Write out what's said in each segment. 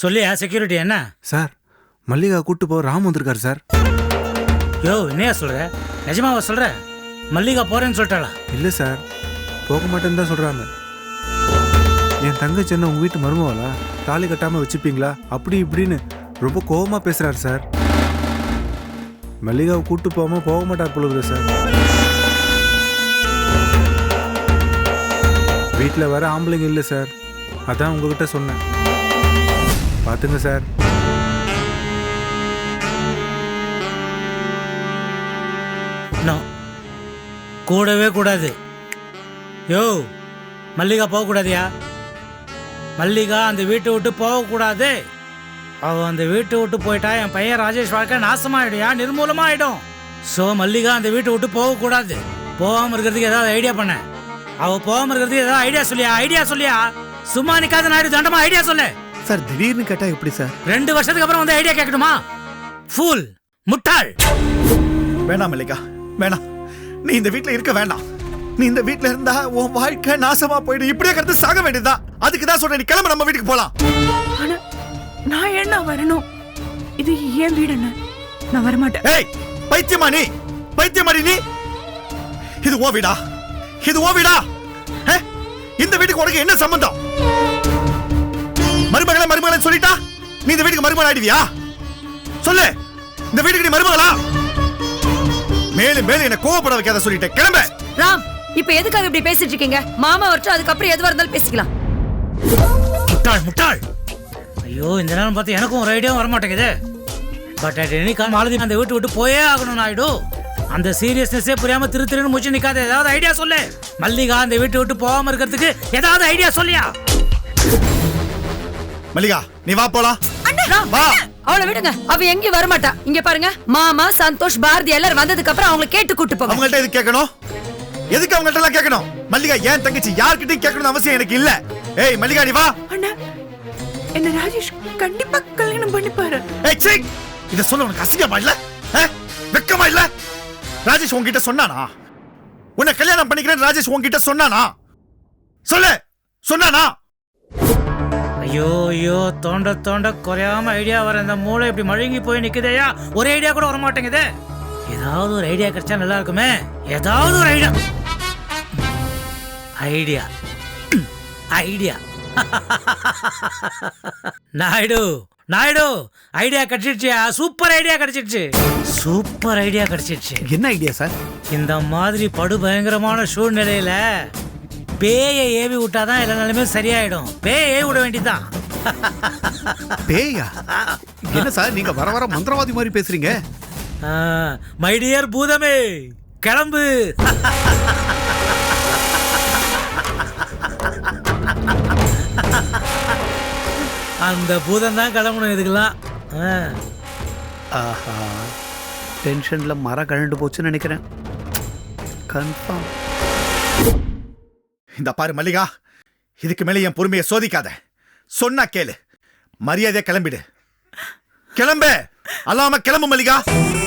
சொல்லியா செக்யூரிட்டி என்ன? சார் மல்லிகா கூட்டு போக ராம் வந்திருக்காரு சார். யோ என்னையா சொல்ற? நிஜமாவா சொல்ற? மல்லிகா போறேன்னு சொல்லிட்டாளா? இல்லை சார், போக மாட்டேன்னு தான் சொல்கிறாங்க. என் தங்கச்சி என்ன உங்கள் வீட்டு மருமவாளா? தாலி கட்டாமல் வச்சுப்பீங்களா அப்படி இப்படின்னு ரொம்ப கோபமாக பேசுகிறாரு சார். மல்லிகாவை கூட்டு போக மாட்டார் பொழுது சார். வீட்டில் வர ஆம்பளைங்க இல்லை சார், அதான் உங்ககிட்ட சொன்னேன். பார்த்துங்க சார். கூடவே கூடாது. யோ மல்லிகா போகக்கூடாதியா? மல்லிகா அந்த வீட்டை விட்டு போகக்கூடாது. அவள் அந்த வீட்டை விட்டு போயிட்டா என் பையன் ராஜேஷ் வாழ்க்கை நாசமாயிடுயா, நிர்மூலமாயிடும். ஸோ மல்லிகா அந்த வீட்டை விட்டு போகக்கூடாது. போகாமல் இருக்கிறதுக்கு ஏதாவது ஐடியா பண்ண. அவள் போகாமல் இருக்கிறதுக்கு ஏதாவது ஐடியா சொல்லியா? சும்மா நிற்காத நாயுடு, தண்டமா ஐடியா சொல்லு. சார் திடீர்னு கேட்டா எப்படி சார்? 2 வருஷத்துக்கு அப்புறம் வந்து ஐடியா கேட்கணுமா? ஃபூல், முட்டாள். வேணாம் மல்லிகா, வேணாம். நீ இந்த வீட்ல இருக்க வேண்டாம். நீ இந்த வீட்ல இருந்தா உன் வாழ்க்கை நாசமா போயிடும். இப்படியே கிடந்து சாக வேண்டியதுதான். அதுக்கு தான் சொல்றேன், நீ கிளம்ப, நம்ம வீட்டுக்கு போலாம். ஆனா நான் என்ன வரணும்? இது ஏன் வீடு, நான் வரமாட்டேன். ஏய் பைத்தியமா நீ? பைத்தியமாடி நீ? இது ஓ வீடா? இது ஓ வீடா? இந்த வீட்டுக்கு உனக்கு என்ன சம்பந்தம்? மருமகளை சொல்லிட்டா நீ இந்த வீட்டுக்கு மருமகள் ஆயிடுவியா? சொல்லு, இந்த வீட்டுக்கு நீ மருமகளா? மேலும் என்ன கோவப்பட வைக்காத சொல்லிட்டேன். கிளம்ப. ராம், இப்ப எதுக்காக இப்படி பேசிட்டு இருக்கீங்க? மாமா வரட்டும், அதுக்கப்புறம் எதுவா இருந்தாலும் பேசிக்கலாம். முட்டாள். ஐயோ, இந்த நேரம் பார்த்து எனக்கும் ஒரு ஐடியாவும் வரமாட்டேங்குது. But at any call Malathi அந்த வீட்டு விட்டு போயே ஆகணும் நாயுடு. அந்த சீரியஸ்னஸே புரியாம திருன்னு முடிச்சு நிக்காத. ஏதாவது ஐடியா சொல்லு. மல்லிகா அந்த வீட்டு விட்டு போகாம இருக்கிறதுக்கு ஏதாவது ஐடியா சொல்லியா? மல்லிகா நீ வா போலாம். வா. அவளை விடுங்க, அவ எங்கேயும் வரமாட்டா. இங்க பாருங்க, மாமா சந்தோஷ் பாரதி எல்லாரும் வந்ததுக்கு அப்புறம் அவங்க கேட்டு கூட்டு போங்க. அவங்கள்ட்ட எது கேட்கணும்? எதுக்கு அவங்கள்ட்ட எல்லாம் கேட்கணும்? மல்லிகா ஏன் தங்கச்சி, யார்கிட்டயும் கேட்கணும் அவசியம் எனக்கு இல்ல. ஏய் மல்லிகா நீ வா. அண்ணா, என்ன ராஜேஷ் கண்டிப்பா கல்யாணம் பண்ணிப்பாரு. ஏய் சீ, இத சொல்ல உனக்கு அசிங்கமா இல்ல? வெக்கமா இல்ல? ராஜேஷ் உன்கிட்ட சொன்னானா? உன்னை கல்யாணம் பண்ணிக்கிறேன் ராஜேஷ் உன்கிட்ட சொன்னானா? சொல்லு, சொன்னானா? ஐயோ, தோண்ட குறையாம ஐடியா வர இந்த மூளை இப்படி மழுங்கி போய் நிக்குதையா? ஒரு ஐடியா கூட வர மாட்டேங்குது. ஏதாவது ஒரு ஐடியா கிடைச்சா நல்லா இருக்குமே. ஏதாவது ஒரு ஐடியா. நாயுடு ஐடியா கிடைச்சிடுச்சியா? சூப்பர் ஐடியா கிடைச்சிடுச்சு. என்ன ஐடியா சார்? இந்த மாதிரி படு பயங்கரமான சூழ்நிலையில பேயை ஏவி விட்டாதான் எல்லா நிலையுமே சரியாயிடும். பேயை ஏவி விட வேண்டியதுதான். பேயா? என்ன சார் நீங்க வர மந்திரவாதி மாதிரி பேசுறீங்க? மை டியர் பூதமே, கிளம்பு. அந்த பூதம் தான் கிளம்பணும் இதுக்கெல்லாம். ஆஹா, டென்ஷன்ல மரம் கழண்டு போச்சுன்னு நினைக்கிறேன். கன்ஃபார்ம். இந்த பாரு மல்லிகா, இதுக்கு மேலே என் பொறுமையை சோதிக்காத. சொன்னா கேளு, மரியாதையா கிளம்பிடு. கிளம்பு, அல்லாம கிளம்பு மல்லிகா.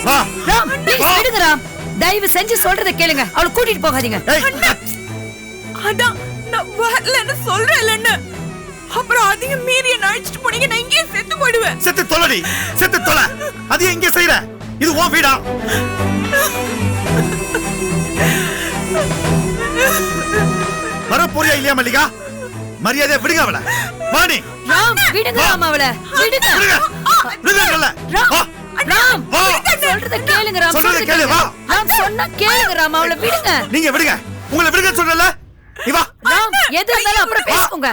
வா. ராம், ப்ளீஸ் விடுங்க ராம். தயவு செஞ்சு சொல்றத கேளுங்க. அவளை கூட்டிட்டு போகாதீங்க. அதான் நான் வரலன்னு சொல்றேன்ல. அப்புறம் அதையும் மீறி என்ன அழைச்சிட்டு போனீங்க, நான் இங்கே செத்து போயிடுவேன். செத்து தொலைடி, செத்து தொலை. அது எங்க செய்யற? இது உன் வீடா? வர போறியா இல்லையா மல்லிகா? மரியாதை விடுங்க அவளை. வாணி ராம், விடுங்க ராம், அவளை விடுங்க. ராம், சொல்றத கேளுங்க ராம். சொல்றத கேளு. வா ராம், சொன்னா கேளுங்க ராம், அவளை விடுங்க. நீங்க விடுங்க, உங்களை விடுங்க சொல்றல. நீ வா. ராம், எது இருந்தாலும் அப்புறம் பேசுங்க.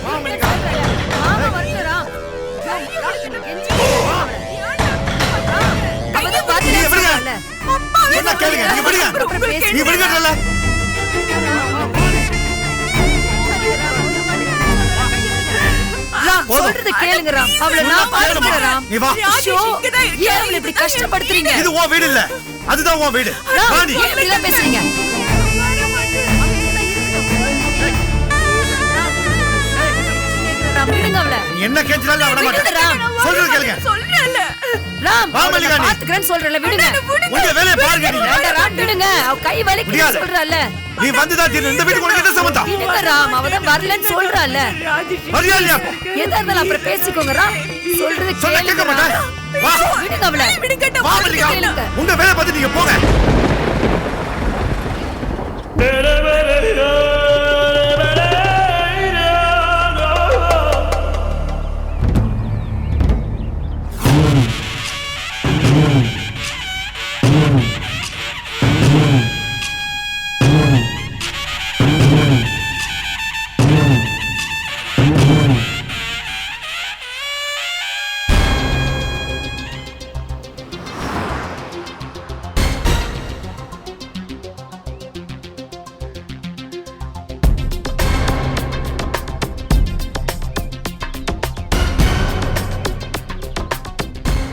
மாமா வரல ராம். நீங்க விடுங்க. என்ன கேளுங்க, நீங்க விடுங்க. நீ விடுங்கல. ராம், சொல்றத கேளுங்க ராம், அவளை நான் பாத்துக்கிறேன் ராம். நீ வா. ஏன் அவளை இப்படி கஷ்டப்படுத்துறீங்க? இது உன் வீடு இல்ல, அதுதான் உன் வீடு. வா நீ. ஏன் இப்படி எல்லாம் பேசுறீங்க? ராம், விடுங்க அவளை. என்ன கேட்கறால அவள மாட்டேன். சொல்றது கேளுங்க. சொல்றேன்ல. ராம் வா மல்லிகா நீ. பாத்துக்கறேன்னு சொல்றல விடுங்க. உங்க வேலைய பாருங்க நீ. வேண்டாம் ராம் விடுங்க. அவ கை வலிக்குது சொல்றல. நீ வந்து தான் தீர்ந்து. இந்த வீட்டுக்கு உனக்கு என்ன சம்பந்தம்? விடுங்க ராம் அவ தான் வரலன்னு சொல்றல. வரியா இல்லையா? எதா இருந்தாலும் அப்புறம் பேசிக்கோங்க ராம். சொல்றது சொல்ல கேட்க மாட்டேன். வா விடுங்க அவள. வா மல்லிகா. உங்க வேலைய பார்த்து நீங்க போங்க.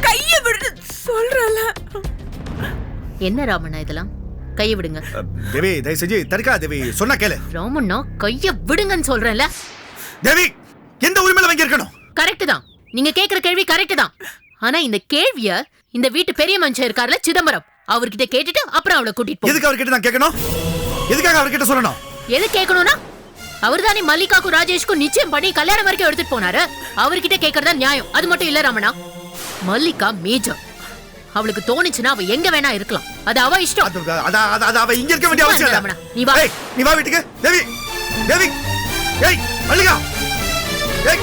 கைய விடு சொல்றல. என்ன ராமண்ணா இதெல்லாம்? கைய விடுங்க. தேவி தயவு செஞ்சு தடுக்கா தேவி. சொன்னா கேளு. ராமண்ணா கைய விடுங்கன்னு சொல்றேன்ல. தேவி எந்த உரிமையில வாங்கி இருக்கணும்? கரெக்ட் தான். நீங்க கேக்குற கேள்வி கரெக்ட் தான். ஆனா இந்த கேள்விய இந்த வீட்டு பெரிய மனுஷன் இருக்கார்ல சிதம்பரம், அவர்கிட்ட கேட்டுட்டு அப்புறம் அவளை கூட்டிட்டு போ. எதுக்கு அவர்கிட்ட நான் கேட்கணும்? எதுக்காக அவர்கிட்ட சொல்லணும்? எது கேட்கணும்னா அவர்தானே மல்லிகாக்கும் ராஜேஷ்க்கும் நிச்சயம் பண்ணி கல்யாணம் வரைக்கும் எடுத்துட்டு போனாரு. அவர்கிட்ட கேக்குறதா நியாயம். அது மட்டும் இல்ல ராமண்ணா, மல்லிகா மேஜர். அவளுக்கு தோணுச்சுன்னா அவ எங்க வேணா இருக்கலாம். அது அவ இஷ்டம். அவ இங்க இருக்க வேண்டிய அவசியம் ராமண்ணா, இல்ல. நீ வா. ஏய், நீ வா வீட்டுக்கு. தேவி தேவி ஏய் மல்லிகா ஏய்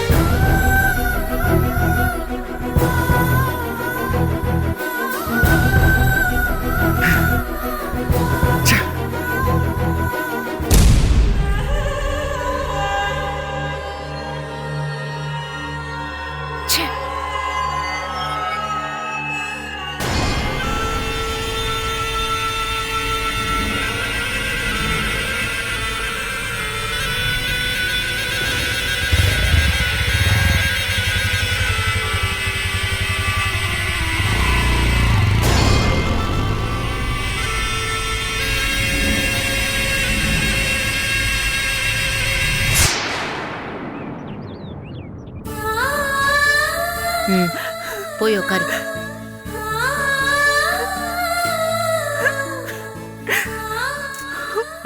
போய் உட்காரு.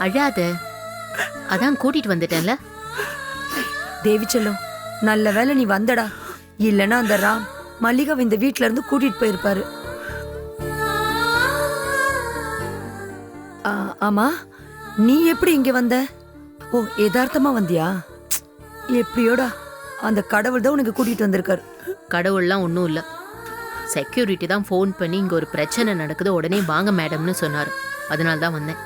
அழாத. அதான் கூட்டிட்டு வந்துட்டேன்ல. தேவி செல்லம் நல்ல வேளை நீ வந்தடா. இல்லனா அந்த ராம் மல்லிகாவை இந்த வீட்ல இருந்து கூட்டிட்டு போயிருப்பாரு. ஆமா நீ எப்படி இங்க வந்த? ஓ யதார்த்தமா வந்தியா? எப்படியோடா அந்த கடவுள் தான் உனக்கு கூட்டிட்டு வந்திருக்காரு. கடவுள்லாம் ஒன்றும் இல்லை. செக்யூரிட்டி தான் ஃபோன் பண்ணி இங்கே ஒரு பிரச்சனை நடக்குது, உடனே வாங்க மேடம்னு சொன்னார். அதனால தான் வந்தேன்.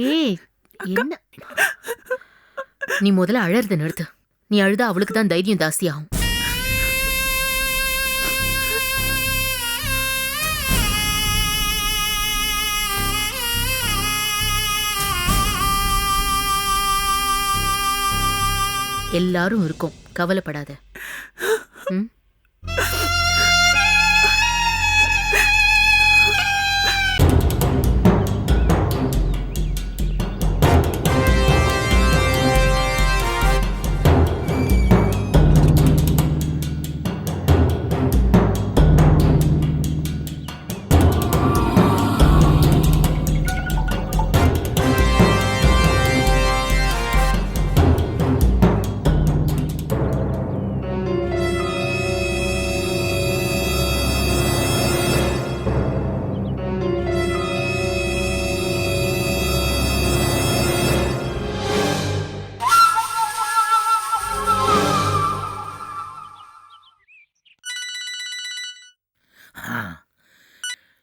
ஏய் என்ன நீ முதல்ல அழறத நிறுத்து. நீ அழுதா அவளுக்கு தான் தைரியம் ஜாஸ்தியாகும். எல்லாரும் இருக்கும், கவலைப்படாத. ம்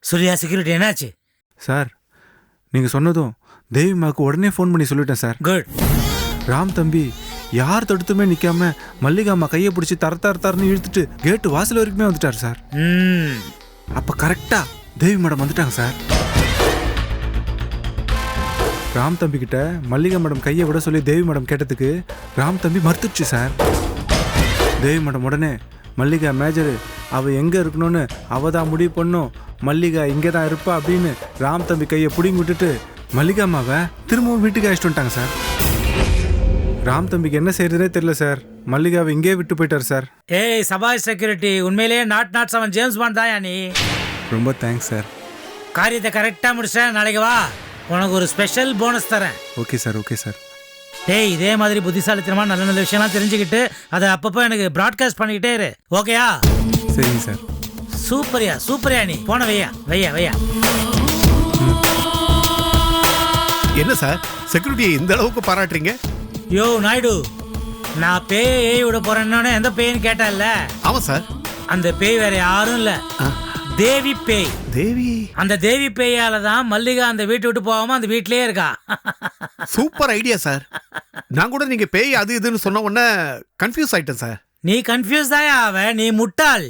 சூர்யா செக்யூரிட்டி என்னாச்சு? சார் நீங்கள் சொன்னதும் தேவிமாவுக்கு உடனே ஃபோன் பண்ணி சொல்லிட்டேன் சார். குட். ராம் தம்பி யார் தடுத்துமே நிற்காம மல்லிகாம்மா கையை பிடிச்சி தரத்தார்னு இழுத்துட்டு கேட்டு வாசல் வரைக்குமே வந்துட்டார் சார். அப்போ கரெக்டாக தேவி மேடம் வந்துட்டாங்க சார். ராம் தம்பி கிட்ட மல்லிகா மேடம் கையை விட சொல்லி தேவி மேடம் கேட்டதுக்கு ராம் தம்பி மறுத்துடுச்சு சார். தேவி மேடம் உடனே மல்லிகா மேஜரு அவள் எங்கே இருக்கணும்னு அவள் தான் முடிவு பண்ணும், மல்லிகா இங்கே தான் இருப்பா அப்படின்னு ராம் தம்பி கையை பிடிங்கி விட்டுட்டு மல்லிகா அம்மாவை திரும்பவும் வீட்டுக்கு அழைச்சிட்டு வந்துட்டாங்க சார். ராம் தம்பிக்கு என்ன செய்யறதுனே தெரியல சார். மல்லிகாவை இங்கே விட்டு போயிட்டார் சார். ஏய் சபாஷ் செக்யூரிட்டி, உண்மையிலேயே நாட் 7 ஜேம்ஸ் பாண்ட் தாயா நீ. ரொம்ப தேங்க்ஸ் சார். காரியத்தை கரெக்டாக முடிச்சேன். நாளைக்கு வா, உனக்கு ஒரு ஸ்பெஷல் போனஸ் தரேன். Okay sir, okay sir. டேய் இதே மாதிரி புத்திசாலித்தனமாக நல்ல நல்ல விஷயம்லாம் தெரிஞ்சுக்கிட்டு அதை அப்பப்போ எனக்கு ப்ராட்காஸ்ட் பண்ணிக்கிட்டே இரு. ஓகேயா? சரிங்க சார். சூப்பரியா நீ. போன வையா. என்ன சார் செக்யூரிட்டியை இந்த அளவுக்கு பாராட்டுறீங்க? யோ நாயுடு, நான் பேயை விட போறேன்னு எந்த பேய்னு கேட்டேன்ல? ஆமாம் சார். அந்த பேய் வேற யாரும் இல்ல, தேவி பேய். தேவி? அந்த தேவி பேயால தான் மல்லிகா அந்த வீட்டை விட்டு போகாம அந்த வீட்லயே இருக்கா. Super idea sir. நான் கூட நீங்க பேய் அது இதுன்னு சொன்ன உடனே கன்ஃபியூஸ் ஆயிட்டேன் சார். நீ கன்ஃபியூஸ் தான் ஆவ, நீ முட்டாள்.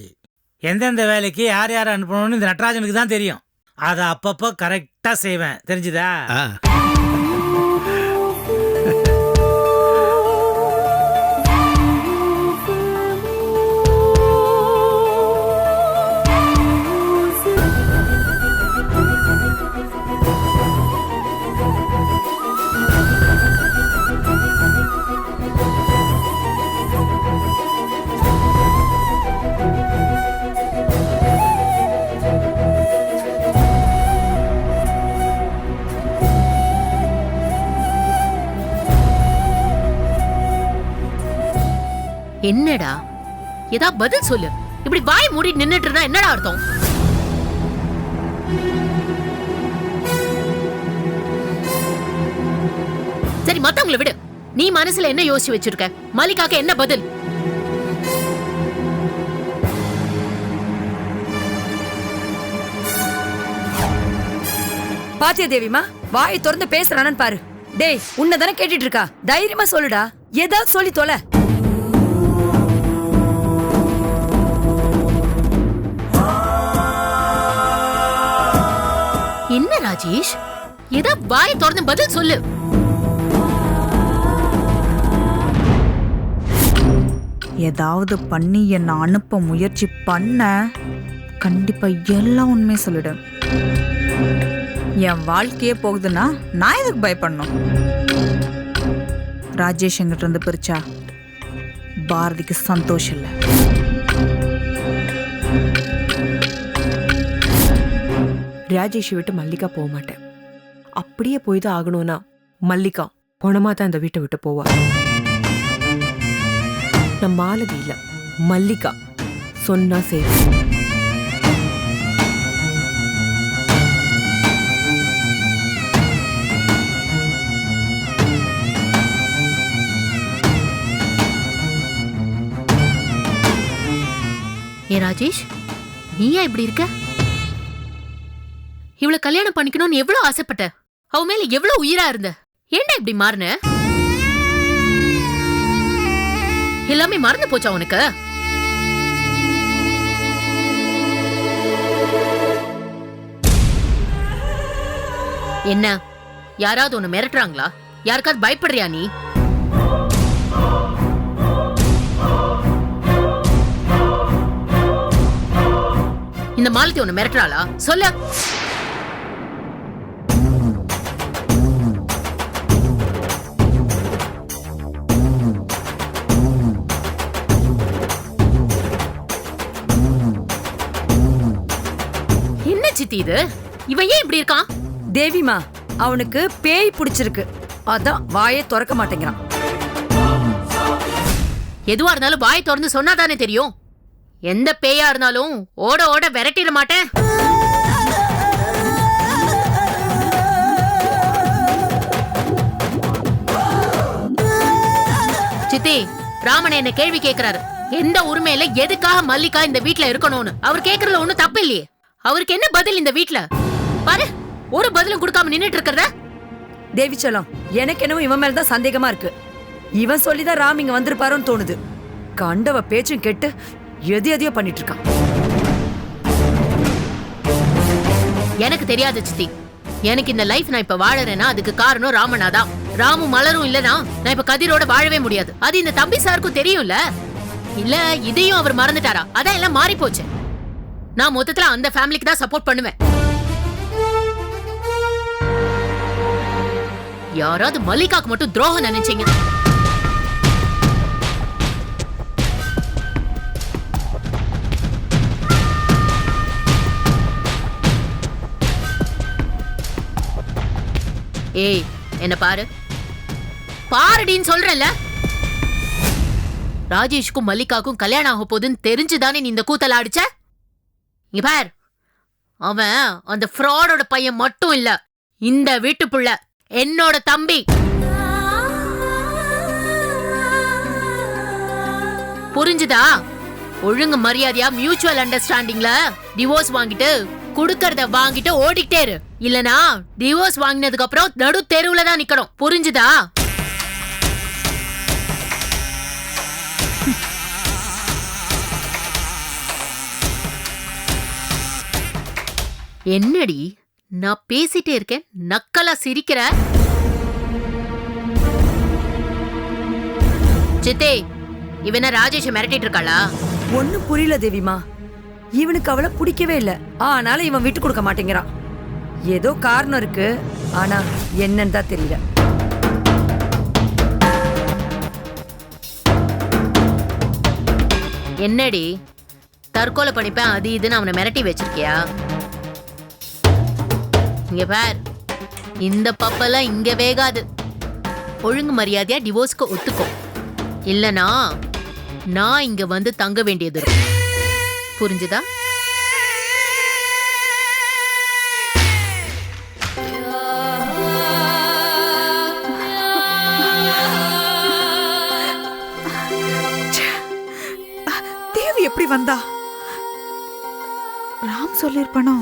எந்தெந்த வேலைக்கு யார் அனுப்பணும்னு இந்த நடராஜனுக்கு தான் தெரியும். அதை அப்பப்போ கரெக்டா செய்வேன், தெரிஞ்சுதா? என்னடா ஏதா பதில் சொல்லு. இப்படி வாய் மூடி நின்னுட்டு இருந்தா என்னடா அர்த்தம்? சரி மத்தவங்களை விடு, நீ மனசுல என்ன யோசிச்சு வச்சிருக்க? மல்லிகாக்கு என்ன பதில்? பாத்தியா தேவிமா, வாயை திறந்து பேசுறானு பாரு. டேய் உன்னதானே கேட்டுட்டு இருக்கா, தைரியமா சொல்லுடா, ஏதாவது சொல்லி தொலை. என்ன ராஜேஷ், ஏதா வாய் திறந்து பதில் சொல்லு. ஏதாவது பண்ணி என்ன அனுப்ப முயற்சி பண்ண கண்டிப்பா எல்லாம் உண்மை சொல்லிடு. என் வாழ்க்கையே போகுதுன்னா நான் எதுக்கு பயப்படணும்? ராஜேஷ் என்கிட்ட இருந்து பிரிச்சா பாரதிக்கு சந்தோஷம் இல்லை. ராஜேஷை விட்டு மல்லிகா போக மாட்டேன். அப்படியே போய் தான் ஆகணும்னா மல்லிகா குணமா தான் இந்த வீட்டை விட்டு போவா. நான் மாலதி இல்ல, மல்லிகா சொன்னா சரி. ஏ ராஜேஷ், நீயா இப்படி இருக்க? இவ்வளவு கல்யாணம் பண்ணிக்கணும்னு எவ்வளவு ஆசைப்பட்ட, அவ மேல எவ்வளவு உயிரா இருந்த, ஏன்டா இப்படி மாறின? எல்லாமே மறந்து போச்சா உனக்கு? என்ன யாராவது ஒண்ணு மிரட்டுறாங்களா? யாருக்காவது பயப்படுறியா நீ? இந்த மாலதி ஒண்ணு மிரட்டுறாளா? சொல்ல. என்ன சித்தி இது? இவன் ஏன் இப்படி இருக்கான்? தேவிமா, அவனுக்கு பேய் பிடிச்சிருக்கு, அதான் வாயை திறக்க மாட்டேங்கிறான். எதுவா இருந்தாலும் வாய் திறந்து சொன்னாதானே தெரியும். எந்த பேயா இருந்தாலும் ஓட ஓட விரட்டிட மாட்டேன். சித்தி, ராமன் என்ன கேள்வி கேக்குறாரு. எந்த உரிமையில எதுக்காக மல்லிகா இந்த வீட்ல இருக்கணும்னு அவர் கேக்குறதுல ஒண்ணும் தப்பு இல்லையே. அவருக்கு என்ன பதில் இந்த வீட்ல? பாரு, ஒரு பதிலும் கொடுக்காம நின்னுட்டு இருக்கிறத. தேவி செல்லம், எனக்கு என்னவோ இவன் மேலதான் சந்தேகமா இருக்கு. இவன் சொல்லிதான் ராம் இங்க வந்திருப்பாரோன்னு தோணுது. கண்டவ பேச்சும் கேட்டு எதையோ பண்ணிட்டு இருக்கான். எனக்கு தெரியாது சித்தி. எனக்கு இந்த லைஃப் நான் இப்ப வாழறேன்னா அதுக்கு காரணம் ராமனாதான். ராமும் மலரும் இல்லனா நான் இப்ப கதிரோட வாழவே முடியாது. அது இந்த தம்பி சாருக்கும் தெரியும்ல. இல்ல இதையும் அவர் மறந்துட்டாரா? அதான் எல்லாம் மாறி போச்சு. நான் மொத்தத்துல அந்த ஃபேமிலிக்கு தான் சப்போர்ட் பண்ணுவேன். யாராவது மல்லிகாக்கு மட்டும் துரோகம் நினைச்சீங்க ஏய் என்ன பாரு பாருடின்னு சொல்றேன்ல. ராஜேஷ்க்கும் மல்லிகாக்கும் கல்யாணம் ஆக போகுதுன்னு தெரிஞ்சுதானே நீ இந்த கூத்தல அடிச்ச? இங்க பார், அவன் அந்த ஃப்ராடோட பையன் மட்டும் இல்ல, இந்த வீட்டு புள்ள, என்னோட தம்பி. புரிஞ்சுதா? ஒழுங்கு மரியாதையா மியூச்சுவல் அண்டர்ஸ்டாண்டிங்ல டிவோர்ஸ் வாங்கிட்டு குடுக்கறத வாங்கிட்டு ஓடிட்டே இரு. இல்லனா டிவோர்ஸ் வாங்கினதுக்கு அப்புறம் நடு தெருவுல தான் நிக்கணும். புரிஞ்சுதா? என்னடி நான் பேசிட்டே இருக்கேன், நக்கலா சிரிக்கிற? சித்தே, இவன ராஜேஷ மிரட்டிட்டு இருக்காளா? ஒண்ணும் புரியல தேவிமா. இவனுக்கு அவளை பிடிக்கவே இல்ல, ஆனாலும் இவன் விட்டு கொடுக்க மாட்டேங்கிறான். ஏதோ காரணம் இருக்கு, ஆனா என்னன்னு தான் தெரியல. என்னடி தற்கொலை பண்ணிப்பேன் அது இதுன்னு அவனை மிரட்டி வச்சிருக்கியா? இங்க பார், இந்த பப்பெல்லாம் இங்க வேகாது. ஒழுங்கு மரியாதையா டிவோர்ஸ்க்கு ஒத்துக்கோ, இல்லனா நான் இங்க வந்து தங்க வேண்டியது இருக்கும். புரிஞ்சுதா? தேவி எப்படி வந்தா? ராம் சொல்லிருப்பானோ?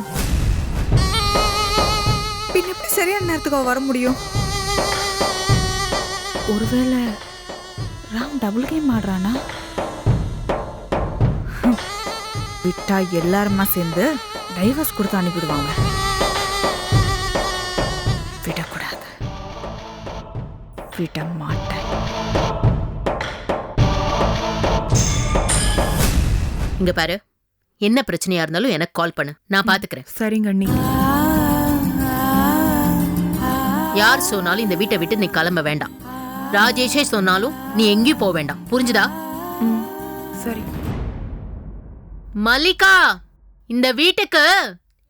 பின் எப்படி சரியான நேரத்துக்கு அவ வர முடியும்? ஒருவேளை ராம் டபுள் கேம் ஆடுறானா? விட்டா எல்லாருமா சேர்ந்து டைவர்ஸ் கொடுத்து அனுப்பிடுவாங்க. விடக்கூடாது, விட மாட்டேன். இங்க பாரு, என்ன பிரச்சனையா இருந்தாலும் எனக்கு கால் பண்ணு, நான் பாத்துக்கிறேன். சரிங்க அண்ணி. யார் சொன்னாலும் இந்த வீட்டை விட்டு நீ கிளம்ப வேண்டாம். ராஜேஷே சொன்னாலும் நீ எங்கேயும் போக வேண்டாம். புரிஞ்சுதா? சரி. மல்லிகா, இந்த வீட்டுக்கு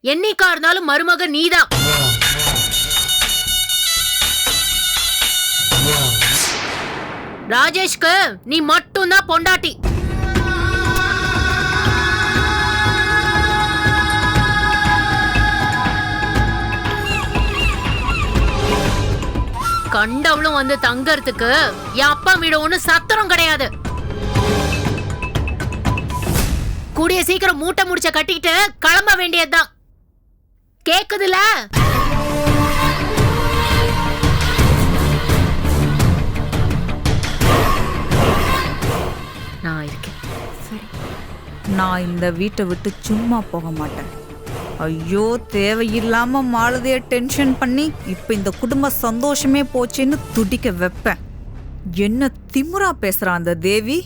என்னைக்கா இருந்தாலும் மருமக நீதான். ராஜேஷ்க்கு நீ மட்டும்தான் பொண்டாட்டி. கண்டவளும் வந்து தங்கறதுக்கு என் அப்பா வீடு ஒண்ணு சத்திரம் கிடையாது. கூடிய சீக்கிரம் மூட்டை முடிச்ச கட்டிக்கிட்டு கிளம்ப வேண்டியதுதான். கேக்குதுல? நான் இருக்கேன். சரி, நான் இந்த வீட்டை விட்டு சும்மா போக மாட்டேன். ஐயோ, தேவையில்லாம மாலதைய டென்ஷன் பண்ணி இப்ப இந்த குடும்ப சந்தோஷமே போச்சுன்னு துடிக்க வைப்பேன். என்ன திமுறா பேசுறான் அந்த தேவி.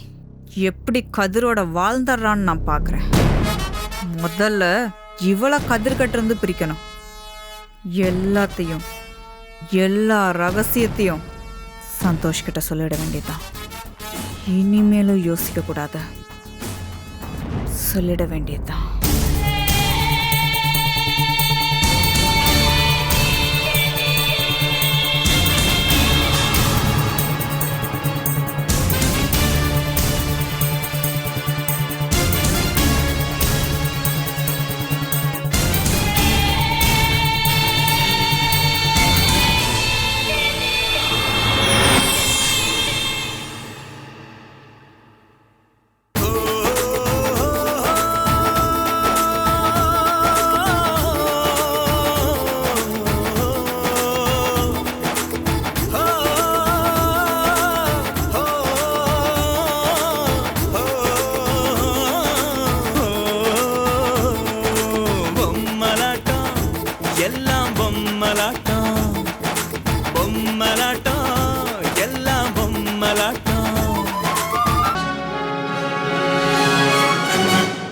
எப்படி கதிரோட வாழ்ந்துடுறான்னு நான் பாக்குறேன். முதல்ல இவளை கதிர்கிட்ட இருந்து பிரிக்கணும். எல்லாத்தையும், எல்லா ரகசியத்தையும் சந்தோஷ் கிட்ட சொல்லிட வேண்டியதுதான். இனிமேலும் யோசிக்க கூடாது, சொல்லிட வேண்டியதுதான்.